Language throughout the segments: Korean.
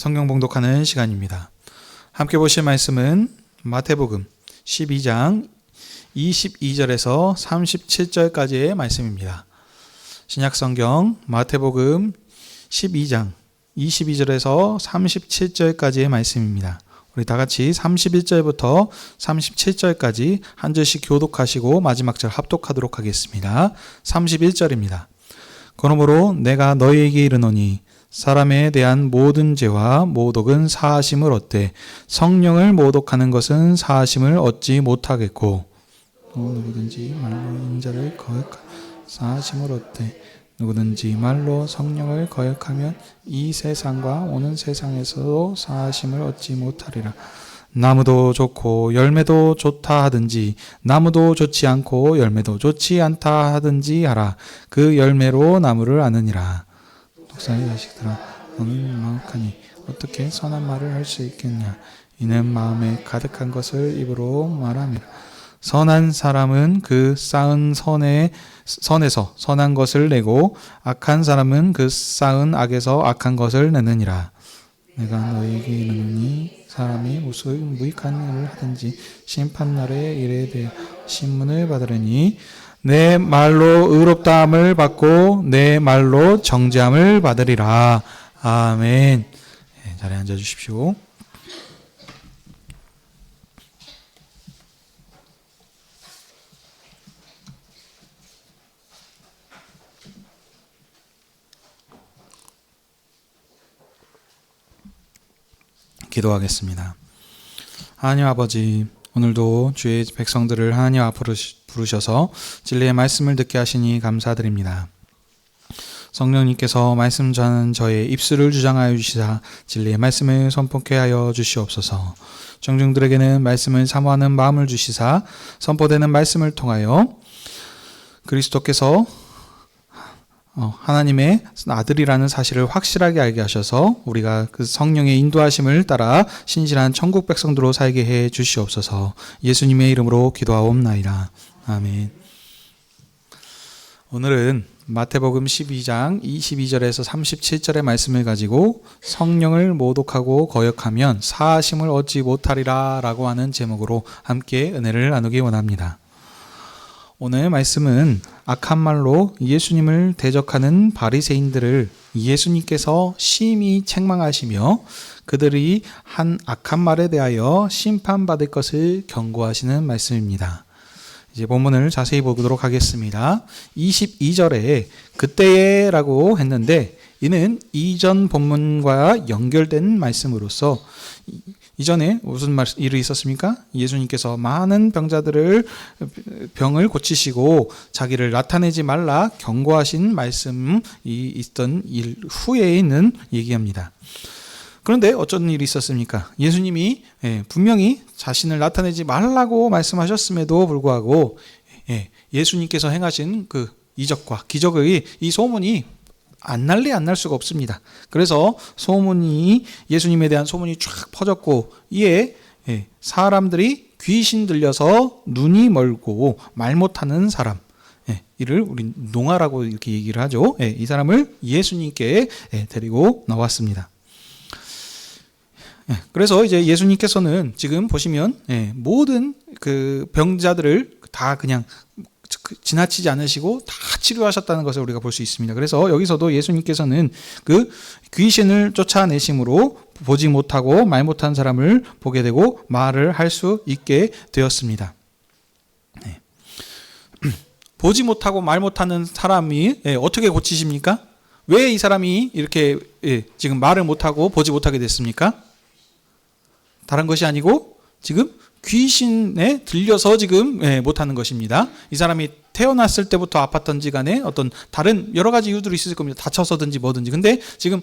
성경 봉독하는 시간입니다. 함께 보실 말씀은 마태복음 12장 22절에서 37절까지의 말씀입니다. 신약성경 마태복음 12장 22절에서 37절까지의 말씀입니다. 우리 다 같이 31절부터 37절까지 한 절씩 교독하시고 마지막 절 합독하도록 하겠습니다. 31절입니다. 그러므로 내가 너희에게 이르노니 사람에 대한 모든 죄와 모독은 사하심을 얻되 성령을 모독하는 것은 사하심을 얻지 못하겠고 누구든지 말로 인자를 거역하면 사하심을 얻되 누구든지 말로 성령을 거역하면 이 세상과 오는 세상에서도 사하심을 얻지 못하리라. 나무도 좋고 열매도 좋다 하든지 나무도 좋지 않고 열매도 좋지 않다 하든지 하라. 그 열매로 나무를 아느니라. 독사의 자식들아, 너는 마음하니 어떻게 선한 말을 할 수 있겠냐? 이는 마음에 가득한 것을 입으로 말함이라. 선한 사람은 그 쌓은 선에서 선한 것을 내고 악한 사람은 그 쌓은 악에서 악한 것을 내느니라. 내가 너희에게 이르노니 사람이 무슨 무익한 일을 하든지 심판날의 일에 대해 신문을 받으려니 내 말로 의롭다함을 받고 내 말로 정죄함을 받으리라. 아멘. 자리에 앉아주십시오. 기도하겠습니다. 하나님 아버지, 오늘도 주의 백성들을 하나님 앞으로 부르셔서 진리의 말씀을 듣게 하시니 감사드립니다. 성령님께서 말씀 전하는 저의 입술을 주장하여 주시사 진리의 말씀을 선포케 하여 주시옵소서. 청중들에게는 말씀을 사모하는 마음을 주시사 선포되는 말씀을 통하여 그리스도께서 하나님의 아들이라는 사실을 확실하게 알게 하셔서 우리가 그 성령의 인도하심을 따라 신실한 천국 백성들로 살게 해 주시옵소서. 예수님의 이름으로 기도하옵나이다. 아멘. 오늘은 마태복음 12장 22절에서 37절의 말씀을 가지고 성령을 모독하고 거역하면 사하심을 얻지 못하리라 라고 하는 제목으로 함께 은혜를 나누기 원합니다. 오늘 말씀은 악한 말로 예수님을 대적하는 바리새인들을 예수님께서 심히 책망하시며 그들이 한 악한 말에 대하여 심판받을 것을 경고하시는 말씀입니다. 이제 본문을 자세히 보도록 하겠습니다. 22절에 그때에 라고 했는데 이는 이전 본문과 연결된 말씀으로서 이전에 무슨 일이 있었습니까? 예수님께서 많은 병을 고치시고 자기를 나타내지 말라 경고하신 말씀이 있던 일 후에 있는 얘기합니다. 그런데 어쩐 일이 있었습니까? 예수님이 분명히 자신을 나타내지 말라고 말씀하셨음에도 불구하고 예수님께서 행하신 그 이적과 기적의 이 소문이 안 날 수가 없습니다. 그래서 예수님에 대한 소문이 쫙 퍼졌고 이에 사람들이 귀신 들려서 눈이 멀고 말 못하는 사람, 이를 우리 농아라고 이렇게 얘기를 하죠. 이 사람을 예수님께 데리고 나왔습니다. 그래서 이제 예수님께서는 지금 보시면 모든 그 병자들을 다 그냥 지나치지 않으시고 다 치료하셨다는 것을 우리가 볼 수 있습니다. 그래서 여기서도 예수님께서는 그 귀신을 쫓아내심으로 보지 못하고 말 못한 사람을 보게 되고 말을 할 수 있게 되었습니다. 보지 못하고 말 못하는 사람이 어떻게 고치십니까? 왜 이 사람이 이렇게 지금 말을 못하고 보지 못하게 됐습니까? 다른 것이 아니고 지금 귀신에 들려서 지금 못하는 것입니다. 이 사람이 태어났을 때부터 아팠던지 간에 어떤 다른 여러 가지 이유들이 있을 겁니다. 다쳐서든지 뭐든지. 근데 지금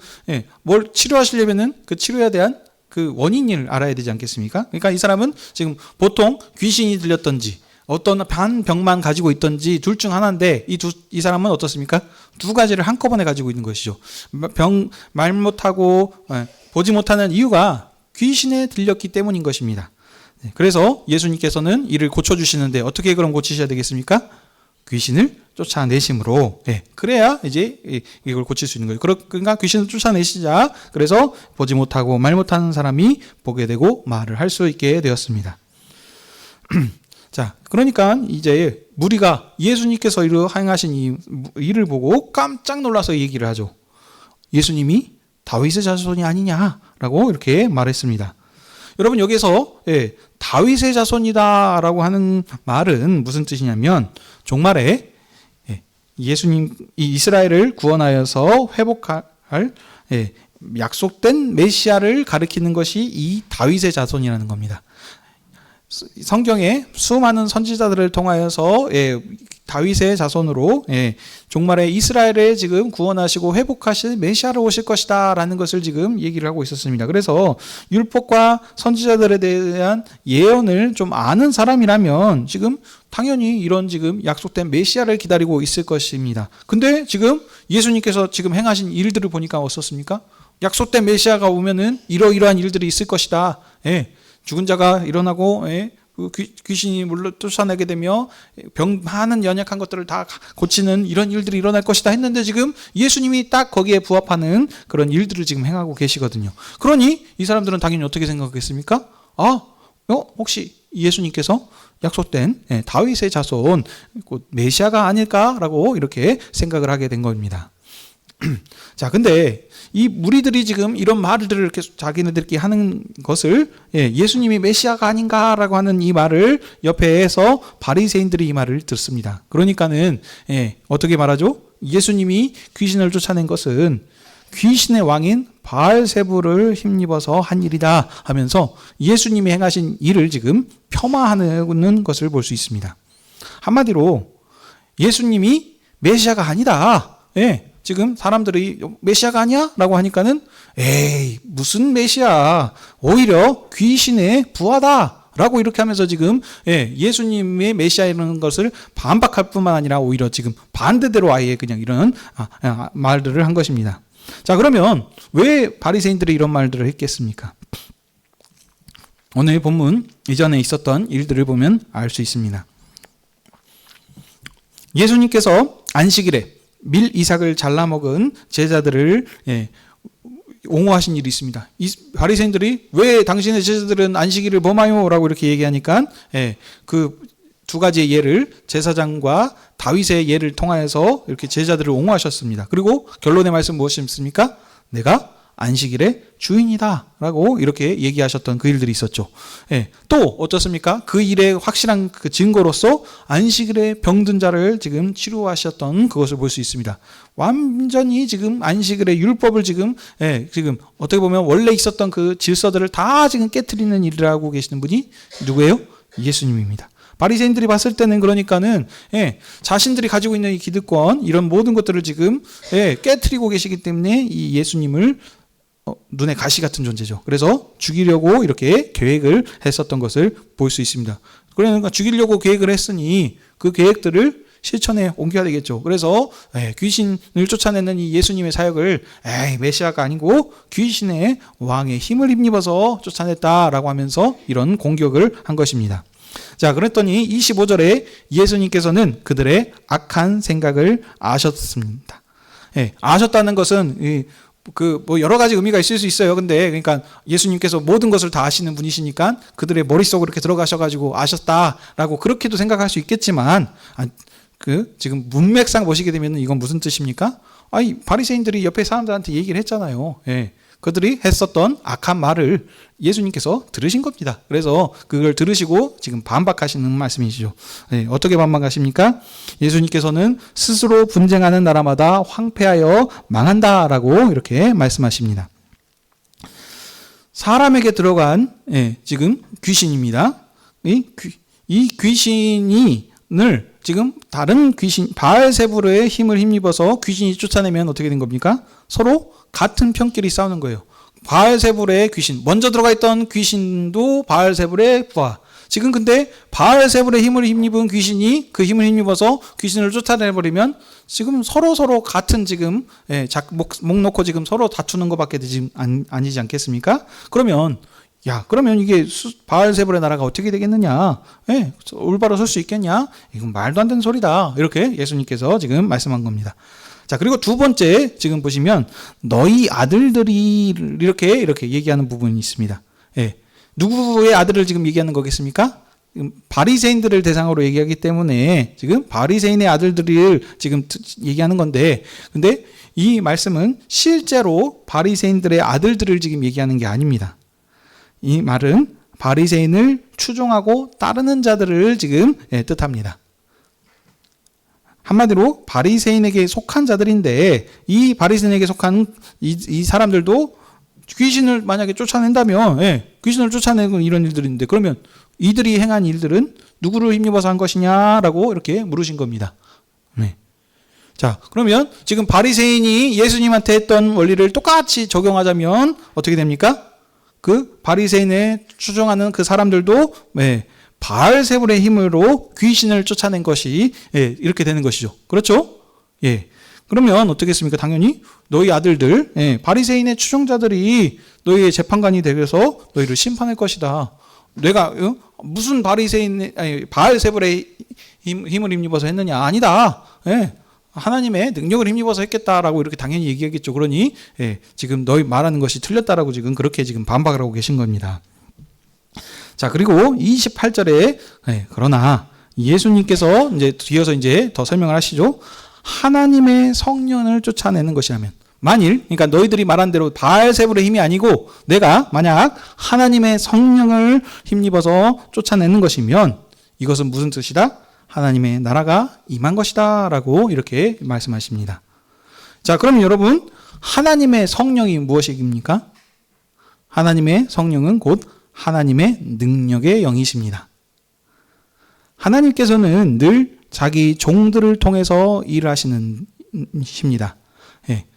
뭘 치료하시려면은 그 치료에 대한 그 원인을 알아야 되지 않겠습니까? 그러니까 이 사람은 지금 보통 귀신이 들렸던지 어떤 병만 가지고 있던지 둘 중 하나인데 이 사람은 어떻습니까? 두 가지를 한꺼번에 가지고 있는 것이죠. 말 못하고 보지 못하는 이유가 귀신에 들렸기 때문인 것입니다. 그래서 예수님께서는 이를 고쳐주시는데 어떻게 그럼 고치셔야 되겠습니까? 귀신을 쫓아내심으로, 그래야 이제 이걸 고칠 수 있는 거예요. 그러니까 귀신을 쫓아내시자, 그래서 보지 못하고 말 못하는 사람이 보게 되고 말을 할 수 있게 되었습니다. 자, 그러니까 이제 무리가 예수님께서 행하신 이 일을 보고 깜짝 놀라서 얘기를 하죠. 예수님이 다윗의 자손이 아니냐라고 이렇게 말했습니다. 여러분, 여기서 다윗의 자손이다라고 하는 말은 무슨 뜻이냐면, 종말에 예수님, 이 이스라엘을 구원하여서 회복할 약속된 메시아를 가리키는 것이 이 다윗의 자손이라는 겁니다. 성경에 수많은 선지자들을 통하여서 다윗의 자손으로 종말에 이스라엘을 지금 구원하시고 회복하실 메시아로 오실 것이다 라는 것을 지금 얘기를 하고 있었습니다. 그래서 율법과 선지자들에 대한 예언을 좀 아는 사람이라면 지금 당연히 이런 지금 약속된 메시아를 기다리고 있을 것입니다. 근데 지금 예수님께서 지금 행하신 일들을 보니까 어떻습니까? 약속된 메시아가 오면은 이러이러한 일들이 있을 것이다. 죽은 자가 일어나고 귀신이 물로 쫓아내게 되며 병 많은 연약한 것들을 다 고치는 이런 일들이 일어날 것이다 했는데, 지금 예수님이 딱 거기에 부합하는 그런 일들을 지금 행하고 계시거든요. 그러니 이 사람들은 당연히 어떻게 생각했습니까? 혹시 예수님께서 약속된 다윗의 자손 메시아가 아닐까라고 이렇게 생각을 하게 된 겁니다. 자, 근데 이 무리들이 지금 이런 말들을 계속 자기네들끼리 하는 것을 예수님이 메시아가 아닌가라고 하는 이 말을 옆에서 바리새인들이 이 말을 듣습니다. 그러니까는 어떻게 말하죠? 예수님이 귀신을 쫓아낸 것은 귀신의 왕인 바알세불을 힘입어서 한 일이다 하면서 예수님이 행하신 일을 지금 폄하하는 것을 볼 수 있습니다. 한마디로 예수님이 메시아가 아니다. 지금 사람들이 메시아가 아니야? 라고 하니까는 에이, 무슨 메시아, 오히려 귀신의 부하다 라고 이렇게 하면서 지금 예수님의 메시아라는 것을 반박할 뿐만 아니라 오히려 지금 반대대로 아예 그냥 이런 말들을 한 것입니다. 자, 그러면 왜 바리새인들이 이런 말들을 했겠습니까? 오늘 본문 이전에 있었던 일들을 보면 알 수 있습니다. 예수님께서 안식일에 밀 이삭을 잘라 먹은 제자들을 옹호하신 일이 있습니다. 이 바리새인들이 왜 당신의 제자들은 안식일을 범하요? 라고 이렇게 얘기하니까 그 두 가지의 예를, 제사장과 다윗의 예를 통하여서 이렇게 제자들을 옹호하셨습니다. 그리고 결론의 말씀 무엇이었습니까? 내가 안식일의 주인이다 라고 이렇게 얘기하셨던 그 일들이 있었죠. 또 어떻습니까? 그 일의 확실한 그 증거로서 안식일에 병든 자를 지금 치료하셨던 그것을 볼 수 있습니다. 완전히 지금 안식일의 율법을 지금 어떻게 보면 원래 있었던 그 질서들을 다 지금 깨트리는 일을 하고 계시는 분이 누구예요? 예수님입니다. 바리새인들이 봤을 때는 그러니까는 자신들이 가지고 있는 이 기득권, 이런 모든 것들을 지금 깨트리고 계시기 때문에 이 예수님을 눈에 가시 같은 존재죠. 그래서 죽이려고 이렇게 계획을 했었던 것을 볼 수 있습니다. 그러니까 죽이려고 계획을 했으니 그 계획들을 실천에 옮겨야 되겠죠. 그래서 귀신을 쫓아내는 이 예수님의 사역을 메시아가 아니고 귀신의 왕의 힘을 힘입어서 쫓아냈다라고 하면서 이런 공격을 한 것입니다. 자, 그랬더니 25절에 예수님께서는 그들의 악한 생각을 아셨습니다. 아셨다는 것은 뭐 여러 가지 의미가 있을 수 있어요. 근데 그러니까 예수님께서 모든 것을 다 아시는 분이시니까 그들의 머릿속으로 이렇게 들어가셔가지고 아셨다라고 그렇게도 생각할 수 있겠지만, 지금 문맥상 보시게 되면 이건 무슨 뜻입니까? 바리새인들이 옆에 사람들한테 얘기를 했잖아요. 그들이 했었던 악한 말을 예수님께서 들으신 겁니다. 그래서 그걸 들으시고 지금 반박하시는 말씀이시죠. 어떻게 반박하십니까? 예수님께서는 스스로 분쟁하는 나라마다 황폐하여 망한다라고 이렇게 말씀하십니다. 사람에게 들어간 지금 귀신입니다. 이 귀신을 지금 다른 귀신 바알세불의 힘을 힘입어서 귀신이 쫓아내면 어떻게 된 겁니까? 서로 같은 편끼리 싸우는 거예요. 바알세불의 귀신, 먼저 들어가 있던 귀신도 바알세불의 부하. 지금 근데 바알세불의 힘을 힘입은 귀신이 그 힘을 힘입어서 귀신을 쫓아내버리면 지금 서로 같은 지금 목 놓고 지금 서로 다투는 것밖에 되지 아니지 않겠습니까? 그러면 야, 그러면 이게 바알세불의 나라가 어떻게 되겠느냐? 예, 올바로 설 수 있겠냐? 이건 말도 안 되는 소리다. 이렇게 예수님께서 지금 말씀한 겁니다. 자, 그리고 두 번째 지금 보시면 너희 아들들이 이렇게 얘기하는 부분이 있습니다. 예, 누구의 아들을 지금 얘기하는 거겠습니까? 바리새인들을 대상으로 얘기하기 때문에 지금 바리새인의 아들들을 지금 얘기하는 건데, 근데 이 말씀은 실제로 바리새인들의 아들들을 지금 얘기하는 게 아닙니다. 이 말은 바리새인을 추종하고 따르는 자들을 지금 뜻합니다. 한마디로 바리새인에게 속한 자들인데, 이 바리새인에게 속한 이 사람들도 귀신을 만약에 쫓아낸다면, 귀신을 쫓아내는 이런 일들인데, 그러면 이들이 행한 일들은 누구를 힘입어서 한 것이냐라고 이렇게 물으신 겁니다. 네. 자, 그러면 지금 바리새인이 예수님한테 했던 원리를 똑같이 적용하자면 어떻게 됩니까? 그 바리새인에 추종하는 그 사람들도 바알세불의 힘으로 귀신을 쫓아낸 것이 이렇게 되는 것이죠. 그렇죠? 예. 그러면 어떻겠습니까? 당연히 너희 아들들, 바리새인의 추종자들이 너희의 재판관이 되어서 너희를 심판할 것이다. 내가 무슨 바알세불의 힘을 힘입어서 했느냐? 아니다. 하나님의 능력을 힘입어서 했겠다라고 이렇게 당연히 얘기하겠죠. 그러니 지금 너희 말하는 것이 틀렸다라고 지금 그렇게 지금 반박을 하고 계신 겁니다. 자, 그리고 28절에 그러나 예수님께서 이제 뒤에서 이제 더 설명을 하시죠. 하나님의 성령을 쫓아내는 것이라면, 만일 그러니까 너희들이 말한 대로 바알세불의 힘이 아니고 내가 만약 하나님의 성령을 힘입어서 쫓아내는 것이면 이것은 무슨 뜻이다? 하나님의 나라가 임한 것이다 라고 이렇게 말씀하십니다. 자, 그럼 여러분, 하나님의 성령이 무엇입니까? 하나님의 성령은 곧 하나님의 능력의 영이십니다. 하나님께서는 늘 자기 종들을 통해서 일을 하시는 십니다.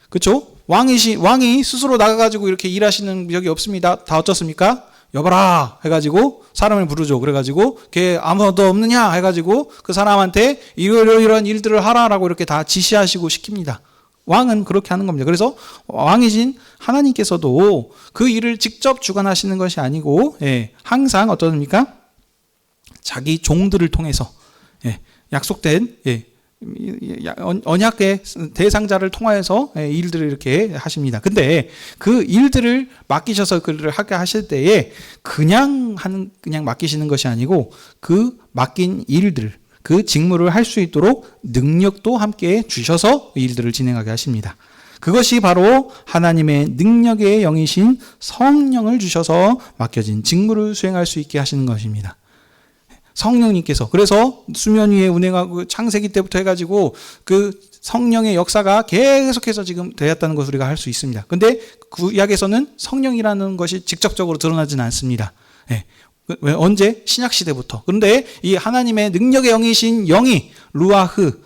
그렇죠? 왕이 스스로 나가가지고 이렇게 일하시는 적이 없습니다. 다 어떻습니까? 여봐라 해가지고 사람을 부르죠. 그래가지고 걔 아무도 없느냐 해가지고 그 사람한테 이런 일들을 하라라고 이렇게 다 지시하시고 시킵니다. 왕은 그렇게 하는 겁니다. 그래서 왕이신 하나님께서도 그 일을 직접 주관하시는 것이 아니고 항상 어떻습니까? 자기 종들을 통해서 약속된 언약의 대상자를 통하여서 일들을 이렇게 하십니다. 근데 그 일들을 맡기셔서 그를 하게 하실 때에 그냥 맡기시는 것이 아니고 그 맡긴 일들, 그 직무를 할 수 있도록 능력도 함께 주셔서 일들을 진행하게 하십니다. 그것이 바로 하나님의 능력의 영이신 성령을 주셔서 맡겨진 직무를 수행할 수 있게 하시는 것입니다. 성령님께서, 그래서 수면 위에 운행하고 창세기 때부터 해가지고 그 성령의 역사가 계속해서 지금 되었다는 것을 우리가 할 수 있습니다. 근데 구약에서는 성령이라는 것이 직접적으로 드러나지는 않습니다. 왜? 언제? 신약시대부터. 그런데 이 하나님의 능력의 영이신 영이 루아흐,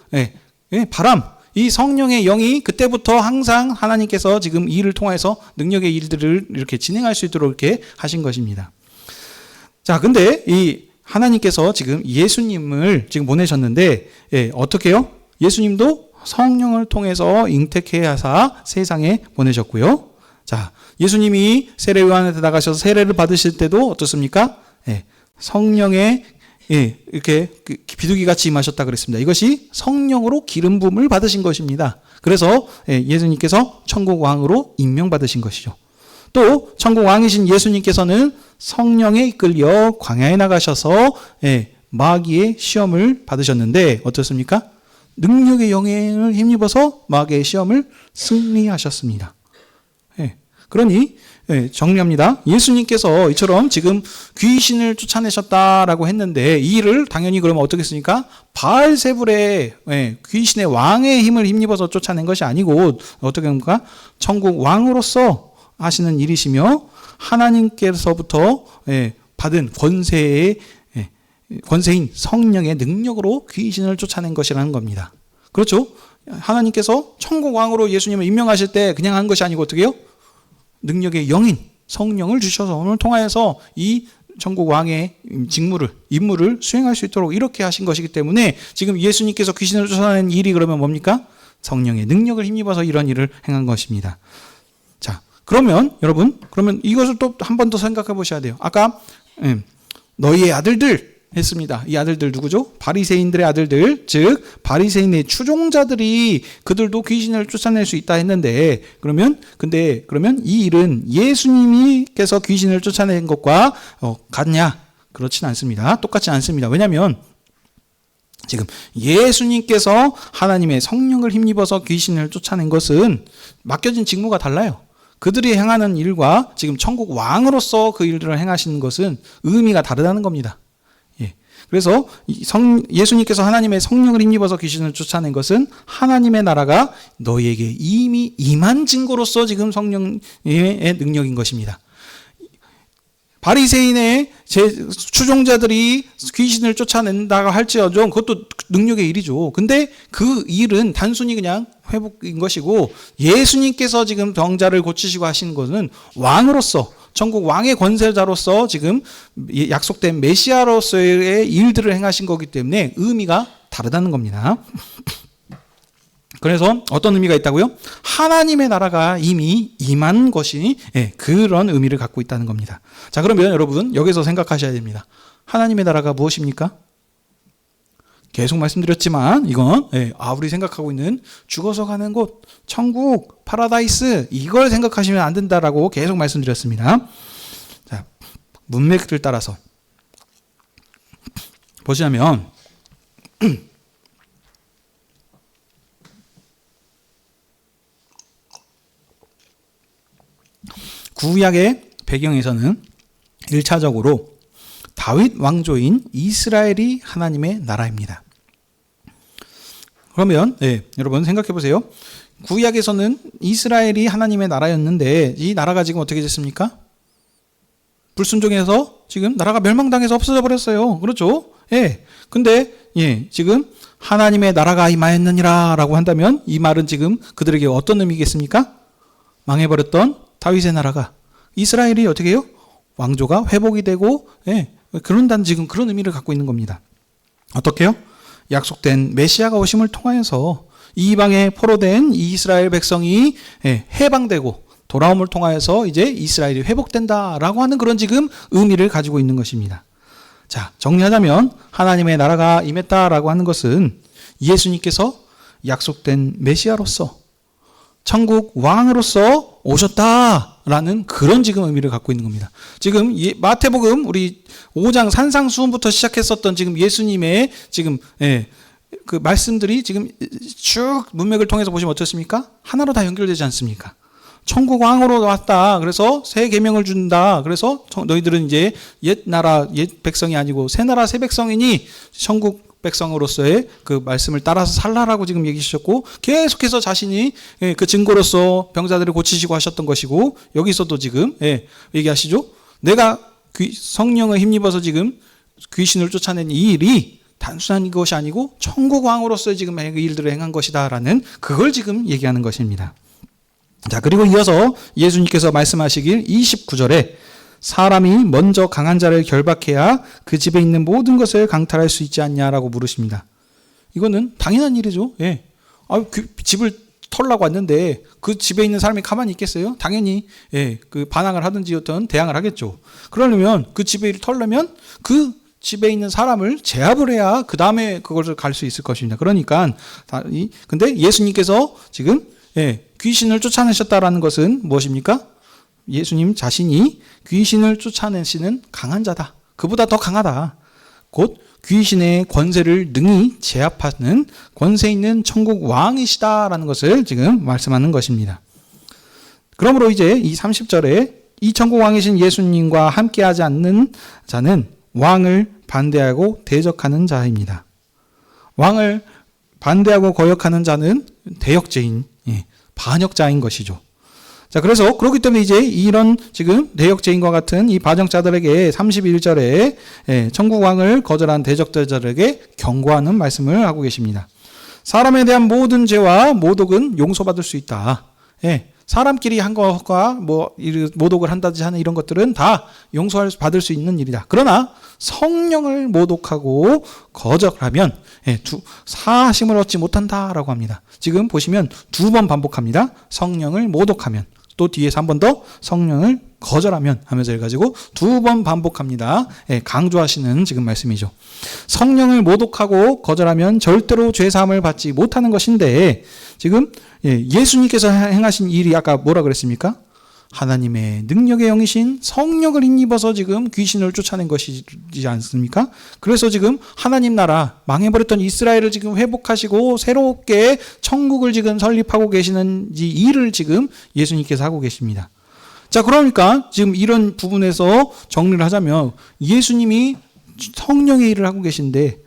바람, 이 성령의 영이 그때부터 항상 하나님께서 지금 일을 통해서 능력의 일들을 이렇게 진행할 수 있도록 이렇게 하신 것입니다. 자, 근데 이 하나님께서 지금 예수님을 지금 보내셨는데, 어떻게 해요? 예수님도 성령을 통해서 잉태케 하사 세상에 보내셨고요. 자, 예수님이 세례 요한한테 나가셔서 세례를 받으실 때도 어떻습니까? 성령의 이렇게 비둘기같이 임하셨다 그랬습니다. 이것이 성령으로 기름 부음을 받으신 것입니다. 그래서 예수님께서 천국 왕으로 임명받으신 것이죠. 또 천국 왕이신 예수님께서는 성령에 이끌려 광야에 나가셔서 마귀의 시험을 받으셨는데 어떻습니까? 능력의 영향을 힘입어서 마귀의 시험을 승리하셨습니다. 그러니 정리합니다. 예수님께서 이처럼 지금 귀신을 쫓아내셨다라고 했는데 이 일을 당연히 그러면 어떻게 했습니까? 바알세불의 귀신의 왕의 힘을 힘입어서 쫓아낸 것이 아니고 어떻게 합니까? 천국 왕으로서 하시는 일이시며 하나님께서부터 받은 권세인 성령의 능력으로 귀신을 쫓아낸 것이라는 겁니다. 그렇죠? 하나님께서 천국 왕으로 예수님을 임명하실 때 그냥 한 것이 아니고 어떻게 해요? 능력의 영인 성령을 주셔서 오늘 통하여서 이 천국 왕의 임무를 수행할 수 있도록 이렇게 하신 것이기 때문에 지금 예수님께서 귀신을 쫓아낸 일이 그러면 뭡니까? 성령의 능력을 힘입어서 이런 일을 행한 것입니다. 자, 그러면 여러분, 그러면 이것을 또 한 번 더 생각해 보셔야 돼요. 아까 너희의 아들들 했습니다. 이 아들들 누구죠? 바리새인들의 아들들, 즉 바리새인의 추종자들이 그들도 귀신을 쫓아낼 수 있다 했는데, 그러면 이 일은 예수님께서 귀신을 쫓아낸 것과 같냐? 그렇진 않습니다. 똑같지 않습니다. 왜냐하면 지금 예수님께서 하나님의 성령을 힘입어서 귀신을 쫓아낸 것은 맡겨진 직무가 달라요. 그들이 행하는 일과 지금 천국 왕으로서 그 일들을 행하시는 것은 의미가 다르다는 겁니다. 그래서 예수님께서 하나님의 성령을 힘입어서 귀신을 쫓아낸 것은 하나님의 나라가 너희에게 이미 임한 증거로서 지금 성령의 능력인 것입니다. 바리새인의 추종자들이 귀신을 쫓아낸다고 할지어정 그것도 능력의 일이죠. 근데 그 일은 단순히 그냥 회복인 것이고, 예수님께서 지금 병자를 고치시고 하시는 것은 왕으로서, 천국 왕의 권세자로서 지금 약속된 메시아로서의 일들을 행하신 거기 때문에 의미가 다르다는 겁니다. 그래서 어떤 의미가 있다고요? 하나님의 나라가 이미 임한 것이 그런 의미를 갖고 있다는 겁니다. 자, 그러면 여러분 여기서 생각하셔야 됩니다. 하나님의 나라가 무엇입니까? 계속 말씀드렸지만 이건 우리 생각하고 있는 죽어서 가는 곳, 천국, 파라다이스, 이걸 생각하시면 안 된다라고 계속 말씀드렸습니다. 자, 문맥을 따라서 보시면 구약의 배경에서는 1차적으로 다윗 왕조인 이스라엘이 하나님의 나라입니다. 그러면 여러분 생각해 보세요. 구약에서는 이스라엘이 하나님의 나라였는데 이 나라가 지금 어떻게 됐습니까? 불순종해서 지금 나라가 멸망당해서 없어져 버렸어요. 그렇죠? 근데 지금 하나님의 나라가 임하였느니라 라고 한다면 이 말은 지금 그들에게 어떤 의미겠습니까? 망해버렸던 다윗의 나라가, 이스라엘이 어떻게 해요? 왕조가 회복이 되고 그런다는 지금 그런 의미를 갖고 있는 겁니다. 어떻게요? 약속된 메시아가 오심을 통하여서 이방에 포로된 이스라엘 백성이 해방되고 돌아옴을 통하여서 이제 이스라엘이 회복된다라고 하는 그런 지금 의미를 가지고 있는 것입니다. 자, 정리하자면 하나님의 나라가 임했다라고 하는 것은 예수님께서 약속된 메시아로서 천국 왕으로서 오셨다라는 그런 지금 의미를 갖고 있는 겁니다. 지금 마태복음 우리 5장 산상수훈부터 시작했었던 지금 예수님의 지금 그 말씀들이 지금 쭉 문맥을 통해서 보시면 어떻습니까? 하나로 다 연결되지 않습니까? 천국 왕으로 왔다. 그래서 새 계명을 준다. 그래서 너희들은 이제 옛 나라 옛 백성이 아니고 새 나라 새 백성이니 천국 백성으로서의 그 말씀을 따라서 살라라고 지금 얘기하셨고, 계속해서 자신이 그 증거로서 병자들을 고치시고 하셨던 것이고, 여기서도 지금 얘기하시죠. 내가 성령을 힘입어서 지금 귀신을 쫓아낸 이 일이 단순한 것이 아니고 천국 왕으로서의 지금 일들을 행한 것이다라는 그걸 지금 얘기하는 것입니다. 자, 그리고 이어서 예수님께서 말씀하시길 29절에 사람이 먼저 강한 자를 결박해야 그 집에 있는 모든 것을 강탈할 수 있지 않냐라고 물으십니다. 이거는 당연한 일이죠. 그 집을 털라고 왔는데 그 집에 있는 사람이 가만히 있겠어요? 당연히 그 반항을 하든지 어떤 대항을 하겠죠. 그러려면 그 집을 털려면 그 집에 있는 사람을 제압을 해야 그 다음에 그것을 갈 수 있을 것입니다. 그러니까 근데 예수님께서 지금 귀신을 쫓아내셨다라는 것은 무엇입니까? 예수님 자신이 귀신을 쫓아내시는 강한 자다. 그보다 더 강하다. 곧 귀신의 권세를 능히 제압하는 권세 있는 천국 왕이시다라는 것을 지금 말씀하는 것입니다. 그러므로 이제 이 30절에 이 천국 왕이신 예수님과 함께하지 않는 자는 왕을 반대하고 대적하는 자입니다. 왕을 반대하고 거역하는 자는 대역죄인, 반역자인 것이죠. 자, 그래서 그렇기 때문에 이제 이런 지금 대역죄인과 같은 이 반역자들에게 31절에 천국 왕을 거절한 대적자들에게 경고하는 말씀을 하고 계십니다. 사람에 대한 모든 죄와 모독은 용서받을 수 있다. 사람끼리 한 것과 모독을 한다든지 하는 이런 것들은 다 받을 수 있는 일이다. 그러나 성령을 모독하고 거절하면 사하심을 얻지 못한다라고 합니다. 지금 보시면 2번 반복합니다. 성령을 모독하면, 또 뒤에서 한 번 더 성령을 거절하면 하면서 해가지고 2번 반복합니다. 예, 강조하시는 지금 말씀이죠. 성령을 모독하고 거절하면 절대로 죄사함을 받지 못하는 것인데 지금 예수님께서 행하신 일이 아까 뭐라 그랬습니까? 하나님의 능력의 영이신 성령을 힘입어서 지금 귀신을 쫓아낸 것이지 않습니까? 그래서 지금 하나님 나라 망해버렸던 이스라엘을 지금 회복하시고 새롭게 천국을 지금 설립하고 계시는 이 일을 지금 예수님께서 하고 계십니다. 자, 그러니까 지금 이런 부분에서 정리를 하자면 예수님이 성령의 일을 하고 계신데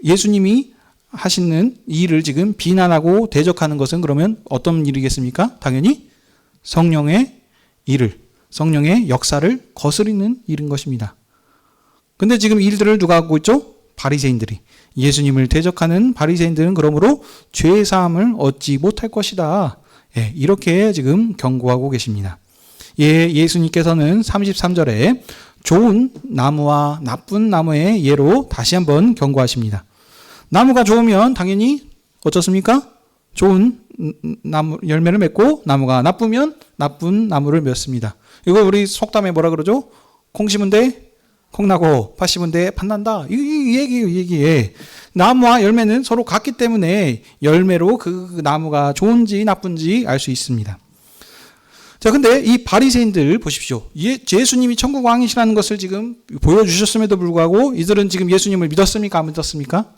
예수님이 하시는 이 일을 지금 비난하고 대적하는 것은 그러면 어떤 일이겠습니까? 당연히 성령의 일을, 성령의 역사를 거스리는 일인 것입니다. 근데 지금 일들을 누가 하고 있죠? 바리새인들이. 예수님을 대적하는 바리새인들은 그러므로 죄 사함을 얻지 못할 것이다. 예, 이렇게 지금 경고하고 계십니다. 예수님께서는 33절에 좋은 나무와 나쁜 나무의 예로 다시 한번 경고하십니다. 나무가 좋으면 당연히 어떻습니까? 좋은 나무 열매를 맺고 나무가 나쁘면 나쁜 나무를 맺습니다. 이거 우리 속담에 뭐라 그러죠? 콩 심은 데 콩 나고 팥 심은 데 팥 난다. 이 얘기에 나무와 열매는 서로 같기 때문에 열매로 그 나무가 좋은지 나쁜지 알 수 있습니다. 자, 근데 이 바리새인들 보십시오. 예수님이 천국 왕이시라는 것을 지금 보여주셨음에도 불구하고 이들은 지금 예수님을 믿었습니까? 안 믿었습니까?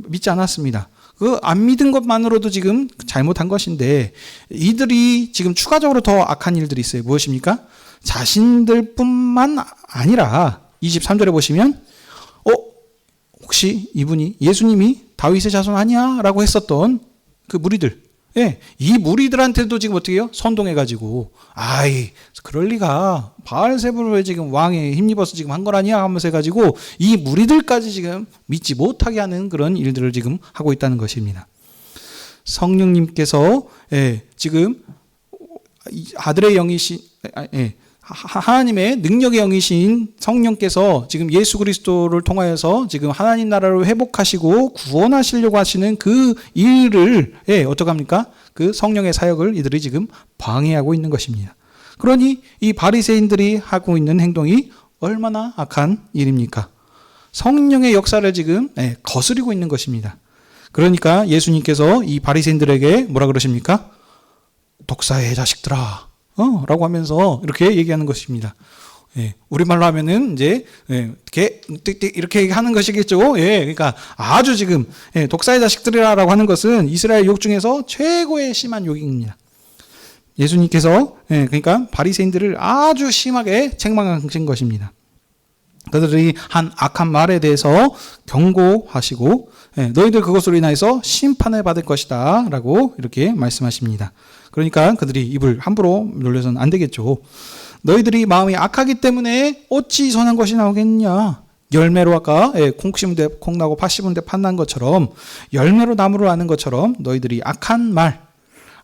믿지 않았습니다. 그 안 믿은 것만으로도 지금 잘못한 것인데 이들이 지금 추가적으로 더 악한 일들이 있어요. 무엇입니까? 자신들뿐만 아니라 23절에 보시면 혹시 이분이 예수님이 다윗의 자손 아니야? 라고 했었던 그 무리들, 예, 이 무리들한테도 지금 어떻게 해요? 선동해가지고 그럴 리가 바알세불을 왜 지금 왕에 힘입어서 지금 한 걸 아니야? 하면서 해가지고 이 무리들까지 지금 믿지 못하게 하는 그런 일들을 지금 하고 있다는 것입니다. 성령님께서 지금 아들의 영이신 하나님의 능력의 영이신 성령께서 지금 예수 그리스도를 통하여서 지금 하나님 나라를 회복하시고 구원하시려고 하시는 그 일을 어떻게 합니까? 그 성령의 사역을 이들이 지금 방해하고 있는 것입니다. 그러니 이 바리새인들이 하고 있는 행동이 얼마나 악한 일입니까? 성령의 역사를 지금 거스리고 있는 것입니다. 그러니까 예수님께서 이 바리새인들에게 뭐라 그러십니까? 독사의 자식들아 라고 하면서 이렇게 얘기하는 것입니다. 우리말로 하면은 이제 이렇게 하는 것이겠죠. 그러니까 아주 지금 독사의 자식들이라고 하는 것은 이스라엘 욕 중에서 최고의 심한 욕입니다. 예수님께서 그러니까 바리새인들을 아주 심하게 책망하신 것입니다. 그들이 한 악한 말에 대해서 경고하시고 너희들 그것으로 인하여서 심판을 받을 것이다 라고 이렇게 말씀하십니다. 그러니까 그들이 입을 함부로 놀려서는 안 되겠죠. 너희들이 마음이 악하기 때문에 어찌 선한 것이 나오겠냐. 열매로 아까 콩 심은 데 콩 나고 팥 심은 데 팥 난 것처럼 열매로 나무를 아는 것처럼 너희들이 악한 말,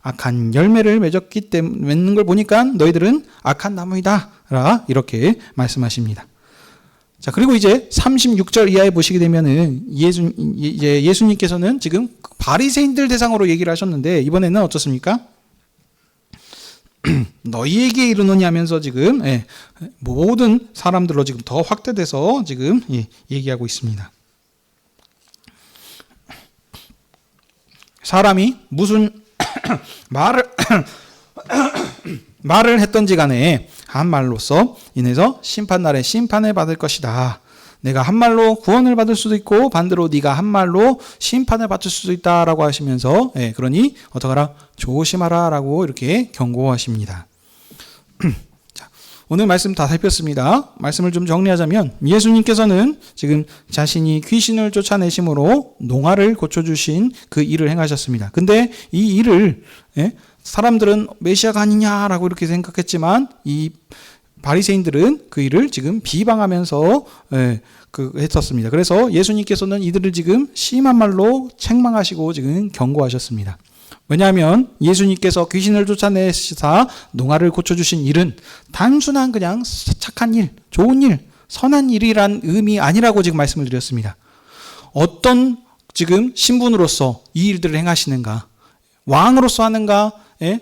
악한 열매를 맺는 걸 보니까 너희들은 악한 나무이다 라 이렇게 말씀하십니다. 자, 그리고 이제 36절 이하에 보시게 되면은 예수님께서는 지금 바리새인들 대상으로 얘기를 하셨는데 이번에는 어떻습니까? 너희에게 이르노니 하면서 지금 모든 사람들로 지금 더 확대돼서 지금 얘기하고 있습니다. 사람이 무슨 말을 했던지 간에 한 말로서 인해서 심판날에 심판을 받을 것이다. 내가 한 말로 구원을 받을 수도 있고 반대로 네가 한 말로 심판을 받을 수도 있다라고 하시면서 그러니 어떡하라? 조심하라 라고 이렇게 경고하십니다. 자, 오늘 말씀 다 살폈습니다. 말씀을 좀 정리하자면 예수님께서는 지금 자신이 귀신을 쫓아내심으로 농화를 고쳐주신 그 일을 행하셨습니다. 근데 이 일을 사람들은 메시아가 아니냐라고 이렇게 생각했지만 이 바리새인들은 그 일을 지금 비방하면서 했었습니다. 그래서 예수님께서는 이들을 지금 심한 말로 책망하시고 지금 경고하셨습니다. 왜냐하면 예수님께서 귀신을 쫓아내시사 농화를 고쳐주신 일은 단순한 그냥 착한 일, 좋은 일, 선한 일이란 의미 아니라고 지금 말씀을 드렸습니다. 어떤 지금 신분으로서 이 일들을 행하시는가, 왕으로서 하는가,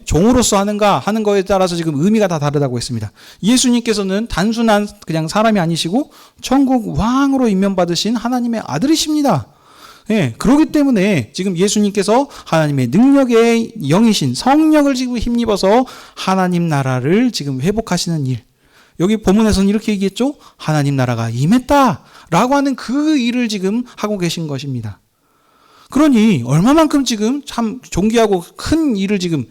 종으로서 하는가 하는 거에 따라서 지금 의미가 다 다르다고 했습니다. 예수님께서는 단순한 그냥 사람이 아니시고 천국 왕으로 임명받으신 하나님의 아들이십니다. 그렇기 때문에 지금 예수님께서 하나님의 능력의 영이신 성령을 지금 힘입어서 하나님 나라를 지금 회복하시는 일. 여기 본문에서는 이렇게 얘기했죠. 하나님 나라가 임했다라고 하는 그 일을 지금 하고 계신 것입니다. 그러니 얼마만큼 지금 참 존귀하고 큰 일을 지금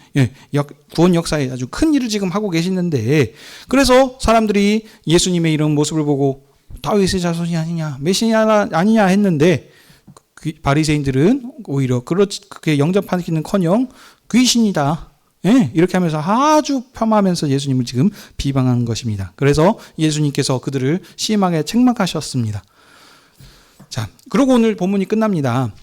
구원 역사에 아주 큰 일을 지금 하고 계시는데, 그래서 사람들이 예수님의 이런 모습을 보고 다윗의 자손이 아니냐, 메시아 아니냐 했는데 바리새인들은 오히려 그렇게 영접하기는커녕 귀신이다. 이렇게 하면서 아주 폄하하면서 예수님을 지금 비방한 것입니다. 그래서 예수님께서 그들을 심하게 책망하셨습니다. 자, 그리고 오늘 본문이 끝납니다.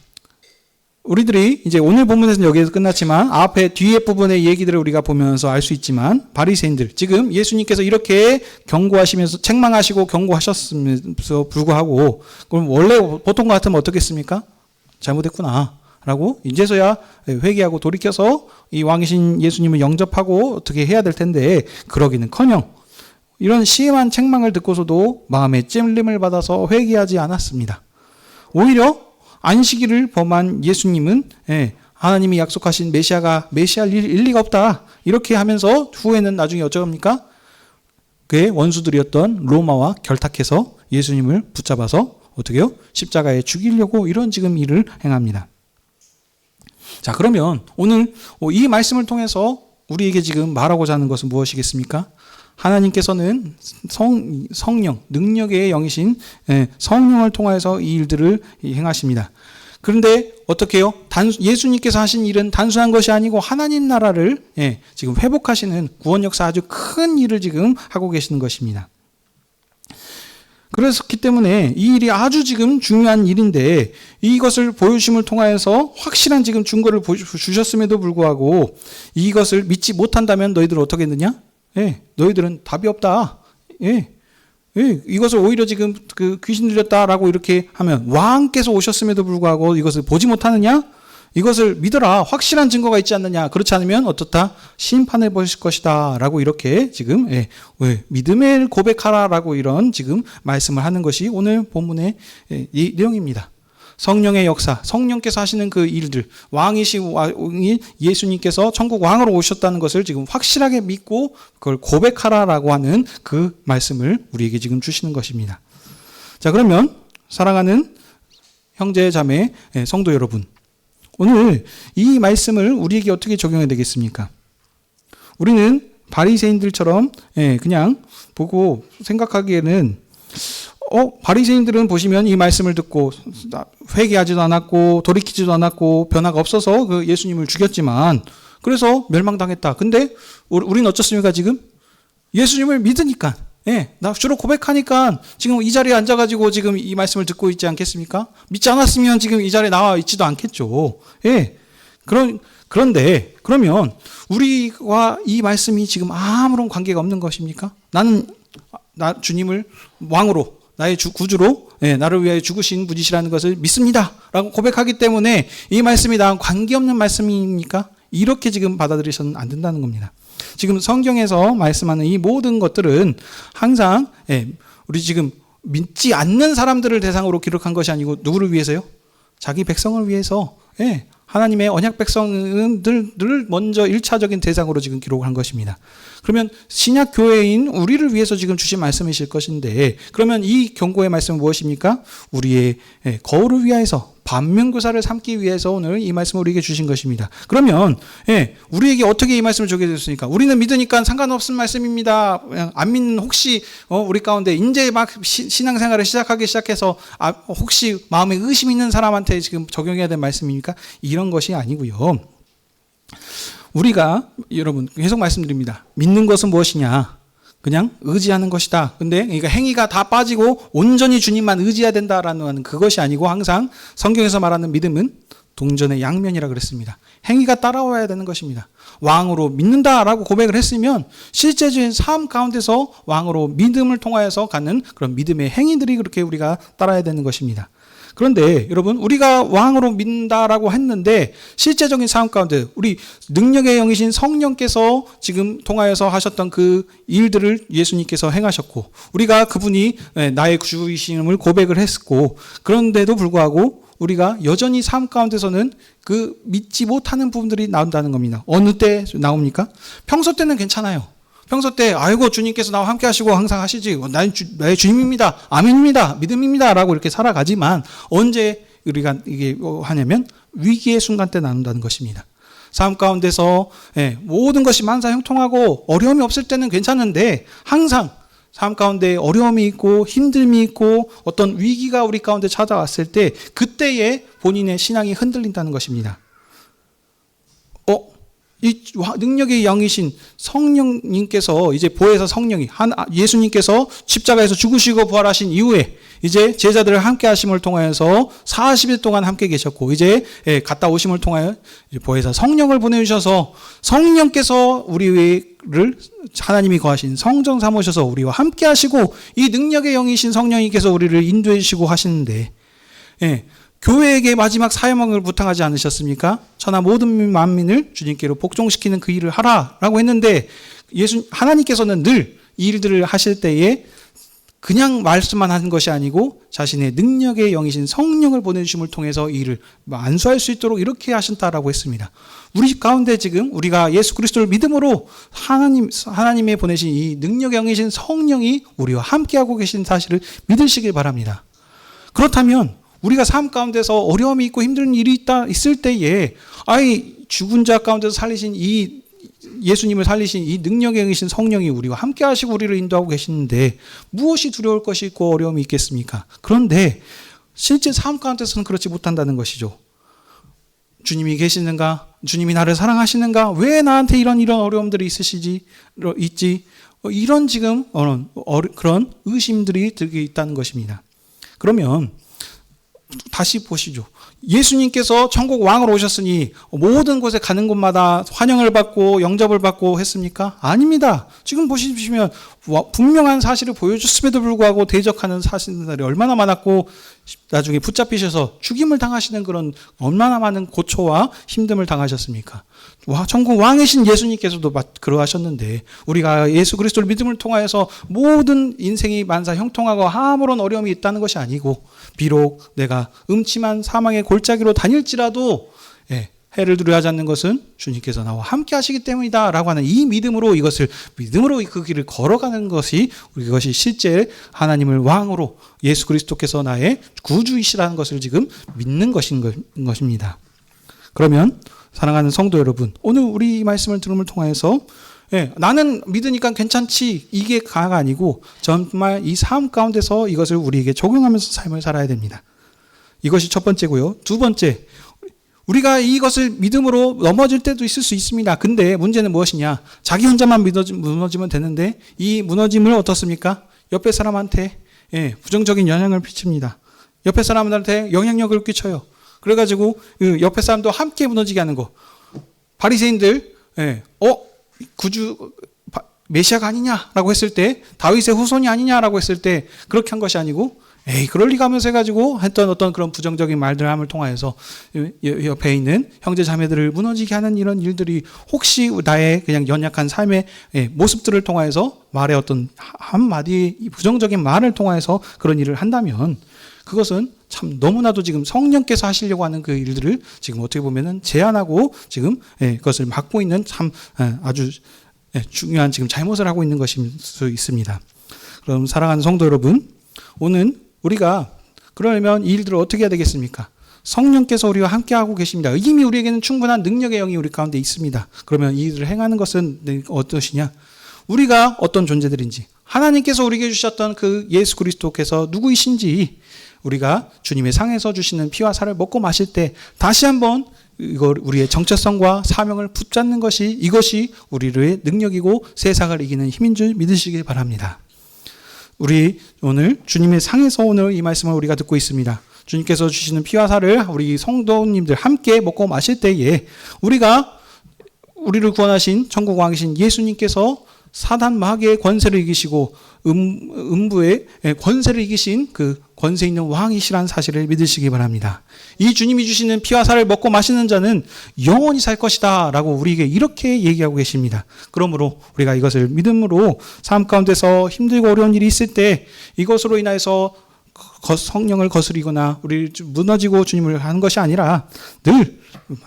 우리들이 이제 오늘 본문에서는 여기에서 끝났지만 앞에 뒤에 부분의 얘기들을 우리가 보면서 알 수 있지만 바리새인들, 지금 예수님께서 이렇게 경고하시면서 책망하시고 경고하셨으면서 불구하고 그럼 원래 보통 같으면 어떻겠습니까? 잘못했구나 라고 이제서야 회개하고 돌이켜서 이 왕이신 예수님을 영접하고 어떻게 해야 될 텐데, 그러기는커녕 이런 심한 책망을 듣고서도 마음에 찔림을 받아서 회개하지 않았습니다. 오히려 안식일을 범한 예수님은 하나님이 약속하신 메시아일 리가 없다 이렇게 하면서 후에는 나중에 어쩌합니까? 그의 원수들이었던 로마와 결탁해서 예수님을 붙잡아서 어떻게요? 십자가에 죽이려고 이런 지금 일을 행합니다. 자, 그러면 오늘 이 말씀을 통해서 우리에게 지금 말하고자 하는 것은 무엇이겠습니까? 하나님께서는 성령, 능력의 영이신 성령을 통해서 이 일들을 행하십니다. 그런데 어떻게 해요? 예수님께서 하신 일은 단순한 것이 아니고 하나님 나라를 지금 회복하시는 구원 역사 아주 큰 일을 지금 하고 계시는 것입니다. 그렇기 때문에 이 일이 아주 지금 중요한 일인데, 이것을 보여주심을 통하여서 확실한 지금 증거를 주셨음에도 불구하고 이것을 믿지 못한다면 너희들은 어떻게 했느냐? 너희들은 답이 없다. 이것을 오히려 지금 그 귀신 들렸다라고 이렇게 하면, 왕께서 오셨음에도 불구하고 이것을 보지 못하느냐? 이것을 믿어라. 확실한 증거가 있지 않느냐? 그렇지 않으면 어떻다? 심판해 보실 것이다. 라고 이렇게 지금 믿음을 고백하라. 라고 이런 지금 말씀을 하는 것이 오늘 본문의 이 내용입니다. 성령의 역사, 성령께서 하시는 그 일들, 왕이신 예수님께서 천국 왕으로 오셨다는 것을 지금 확실하게 믿고 그걸 고백하라라고 하는 그 말씀을 우리에게 지금 주시는 것입니다. 자, 그러면 사랑하는 형제 자매 성도 여러분, 오늘 이 말씀을 우리에게 어떻게 적용해야 되겠습니까? 우리는 바리새인들처럼 그냥 보고 생각하기에는 바리새인들은 보시면 이 말씀을 듣고 회개하지도 않았고 돌이키지도 않았고 변화가 없어서 그 예수님을 죽였지만 그래서 멸망당했다. 근데 우리는 어떻습니까? 지금 예수님을 믿으니까, 나 주로 고백하니까 지금 이 자리에 앉아가지고 지금 이 말씀을 듣고 있지 않겠습니까? 믿지 않았으면 지금 이 자리에 나와 있지도 않겠죠. 그런데 그러면 우리와 이 말씀이 지금 아무런 관계가 없는 것입니까? 나는 주님을 왕으로, 나의 구주로 나를 위하여 죽으신 분이시라는 것을 믿습니다 라고 고백하기 때문에 이 말씀이 나와 관계없는 말씀입니까? 이렇게 지금 받아들이셔서는 안 된다는 겁니다. 지금 성경에서 말씀하는 이 모든 것들은 항상 우리 지금 믿지 않는 사람들을 대상으로 기록한 것이 아니고 누구를 위해서요? 자기 백성을 위해서, 하나님의 언약 백성들을 먼저 1차적인 대상으로 지금 기록을 한 것입니다. 그러면 신약 교회인 우리를 위해서 지금 주신 말씀이실 것인데, 그러면 이 경고의 말씀은 무엇입니까? 우리의 거울을 위하여서 반면교사를 삼기 위해서 오늘 이 말씀을 우리에게 주신 것입니다. 그러면 우리에게 어떻게 이 말씀을 주게 됐습니까? 우리는 믿으니까 상관없는 말씀입니다. 안 믿는 혹시 우리 가운데 이제 막 신앙생활을 시작하기 시작해서 혹시 마음에 의심 있는 사람한테 지금 적용해야 될 말씀입니까? 이런 것이 아니고요. 우리가 여러분 계속 말씀드립니다. 믿는 것은 무엇이냐? 그냥 의지하는 것이다. 근데 그러니까 행위가 다 빠지고 온전히 주님만 의지해야 된다라는 그것이 아니고, 항상 성경에서 말하는 믿음은 동전의 양면이라 그랬습니다. 행위가 따라와야 되는 것입니다. 왕으로 믿는다라고 고백을 했으면 실제적인 삶 가운데서 왕으로 믿음을 통하여서 가는 그런 믿음의 행위들이 그렇게 우리가 따라야 되는 것입니다. 그런데 여러분, 우리가 왕으로 믿는다라고 했는데 실제적인 삶 가운데 우리 능력의 영이신 성령께서 지금 통하여서 하셨던 그 일들을 예수님께서 행하셨고, 우리가 그분이 나의 주이심을 고백을 했고, 그런데도 불구하고 우리가 여전히 삶 가운데서는 그 믿지 못하는 부분들이 나온다는 겁니다. 어느 때 나옵니까? 평소 때는 괜찮아요. 평소 때 아이고 주님께서 나와 함께 하시고 항상 하시지, 나의 주님입니다, 아멘입니다, 믿음입니다 라고 이렇게 살아가지만, 언제 우리가 이게 하냐면 위기의 순간 때 나온다는 것입니다. 삶 가운데서 모든 것이 만사 형통하고 어려움이 없을 때는 괜찮은데, 항상 삶 가운데 어려움이 있고 힘듦이 있고 어떤 위기가 우리 가운데 찾아왔을 때, 그때에 본인의 신앙이 흔들린다는 것입니다. 이 능력의 영이신 성령님께서 이제 보혜사 성령이 예수님께서 십자가에서 죽으시고 부활하신 이후에 이제 제자들을 함께 하심을 통하여서 40일 동안 함께 계셨고, 이제 갔다 오심을 통하여 보혜사 성령을 보내주셔서 성령께서 우리를 하나님이 거하신 성전 삼으셔서 우리와 함께 하시고, 이 능력의 영이신 성령님께서 우리를 인도해 주시고 하시는데, 교회에게 마지막 사명을 부탁하지 않으셨습니까? 천하 모든 만민을 주님께로 복종시키는 그 일을 하라라고 했는데, 하나님께서는 늘 이 일들을 하실 때에 그냥 말씀만 하는 것이 아니고 자신의 능력의 영이신 성령을 보내주심을 통해서 이 일을 안수할 수 있도록 이렇게 하신다라고 했습니다. 우리 가운데 지금 우리가 예수 그리스도를 믿음으로 하나님의 보내신 이 능력의 영이신 성령이 우리와 함께하고 계신 사실을 믿으시길 바랍니다. 그렇다면 우리가 삶 가운데서 어려움이 있고 힘든 일이 있을 때에, 죽은 자 가운데서 살리신 이 예수님을 살리신 이 능력의 영이신 성령이 우리와 함께 하시고 우리를 인도하고 계시는데 무엇이 두려울 것이 있고 어려움이 있겠습니까? 그런데 실제 삶 가운데서는 그렇지 못한다는 것이죠. 주님이 계시는가? 주님이 나를 사랑하시는가? 왜 나한테 이런 어려움들이 있지? 이런 지금 그런 의심들이 들게 있다는 것입니다. 그러면 다시 보시죠. 예수님께서 천국 왕으로 오셨으니 모든 곳에 가는 곳마다 환영을 받고 영접을 받고 했습니까? 아닙니다. 지금 보시면 분명한 사실을 보여줬음에도 불구하고 대적하는 사신들이 얼마나 많았고, 나중에 붙잡히셔서 죽임을 당하시는 그런 얼마나 많은 고초와 힘듦을 당하셨습니까? 천국 왕이신 예수님께서도 그러하셨는데, 우리가 예수 그리스도를 믿음을 통하여서 모든 인생이 만사 형통하고 아무런 어려움이 있다는 것이 아니고, 비록 내가 음침한 사망의 골짜기로 다닐지라도 해를 두려워하지 않는 것은 주님께서 나와 함께 하시기 때문이다 라고 하는 이 믿음으로 믿음으로 그 길을 걸어가는 것이, 이것이 실제 하나님을 왕으로 예수 그리스도께서 나의 구주이시라는 것을 지금 믿는 것입니다. 그러면 사랑하는 성도 여러분, 오늘 우리 말씀을 들음을 통해서 나는 믿으니까 괜찮지, 이게 가가 아니고 정말 이 삶 가운데서 이것을 우리에게 적용하면서 삶을 살아야 됩니다. 이것이 첫 번째고요. 두 번째, 우리가 이것을 믿음으로 넘어질 때도 있을 수 있습니다. 근데 문제는 무엇이냐? 자기 혼자만 무너지면 되는데, 이 무너짐을 어떻습니까? 옆에 사람한테 부정적인 영향을 끼칩니다. 옆에 사람들한테 영향력을 끼쳐요. 그래가지고 옆에 사람도 함께 무너지게 하는 거. 바리새인들 구주 메시아가 아니냐라고 했을 때, 다윗의 후손이 아니냐라고 했을 때 그렇게 한 것이 아니고, 그럴 리가 하면서 해가지고 했던 어떤 그런 부정적인 말들함을 통하여서 옆에 있는 형제 자매들을 무너지게 하는 이런 일들이, 혹시 나의 그냥 연약한 삶의 모습들을 통하여서 말의 어떤 한마디 부정적인 말을 통하여서 그런 일을 한다면, 그것은 참 너무나도 지금 성령께서 하시려고 하는 그 일들을 지금 어떻게 보면은 제한하고 지금 그것을 막고 있는 참 아주 중요한 지금 잘못을 하고 있는 것일 수 있습니다. 그럼 사랑하는 성도 여러분, 오늘 우리가 그러려면 이 일들을 어떻게 해야 되겠습니까? 성령께서 우리와 함께하고 계십니다. 이미 우리에게는 충분한 능력의 영이 우리 가운데 있습니다. 그러면 이 일을 행하는 것은 어떠시냐? 우리가 어떤 존재들인지, 하나님께서 우리에게 주셨던 그 예수 그리스도께서 누구이신지, 우리가 주님의 상에서 주시는 피와 살을 먹고 마실 때 다시 한번 이걸 우리의 정체성과 사명을 붙잡는 것이, 이것이 우리의 능력이고 세상을 이기는 힘인 줄 믿으시길 바랍니다. 우리 오늘 주님의 상에서 오늘 이 말씀을 우리가 듣고 있습니다. 주님께서 주시는 피와 살을 우리 성도님들 함께 먹고 마실 때에 우리가 우리를 구원하신 천국 왕이신 예수님께서 사단 마귀의 권세를 이기시고 음부의 권세를 이기신 그 권세 있는 왕이시란 사실을 믿으시기 바랍니다. 이 주님이 주시는 피와 살을 먹고 마시는 자는 영원히 살 것이다 라고 우리에게 이렇게 얘기하고 계십니다. 그러므로 우리가 이것을 믿음으로 삶 가운데서 힘들고 어려운 일이 있을 때 이것으로 인해서 성령을 거스리거나 우리 무너지고 주님을 하는 것이 아니라 늘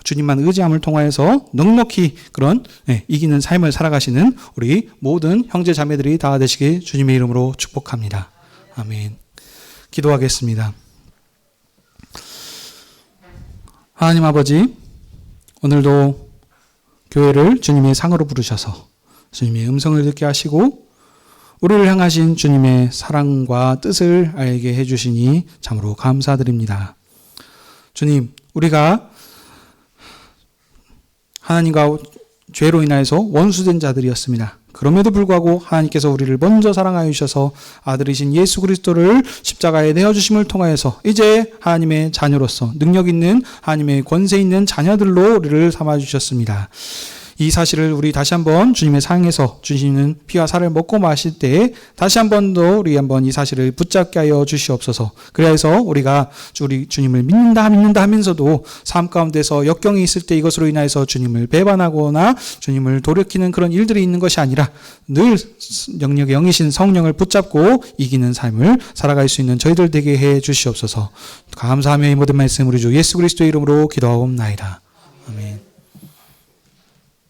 주님만 의지함을 통하여서 넉넉히 그런 이기는 삶을 살아가시는 우리 모든 형제 자매들이 다 되시길 주님의 이름으로 축복합니다. 아멘. 기도하겠습니다. 하나님 아버지, 오늘도 교회를 주님의 상으로 부르셔서 주님의 음성을 듣게 하시고 우리를 향하신 주님의 사랑과 뜻을 알게 해주시니 참으로 감사드립니다. 주님, 우리가 하나님과 죄로 인하여서 원수된 자들이었습니다. 그럼에도 불구하고 하나님께서 우리를 먼저 사랑하여 주셔서 아들이신 예수 그리스도를 십자가에 내어주심을 통하여서 이제 하나님의 자녀로서 능력 있는 하나님의 권세 있는 자녀들로 우리를 삼아주셨습니다. 이 사실을 우리 다시 한번 주님의 상에서 주시는 피와 살을 먹고 마실 때 다시 한번 더 우리 한번 이 사실을 붙잡게 하여 주시옵소서. 그래서 우리가 우리 주님을 믿는다 하면서도 삶 가운데서 역경이 있을 때 이것으로 인하여서 주님을 배반하거나 주님을 돌이키는 그런 일들이 있는 것이 아니라 늘 영역의 영이신 성령을 붙잡고 이기는 삶을 살아갈 수 있는 저희들 되게 해 주시옵소서. 감사하며 이 모든 말씀 우리 주 예수 그리스도의 이름으로 기도하옵나이다. 아멘.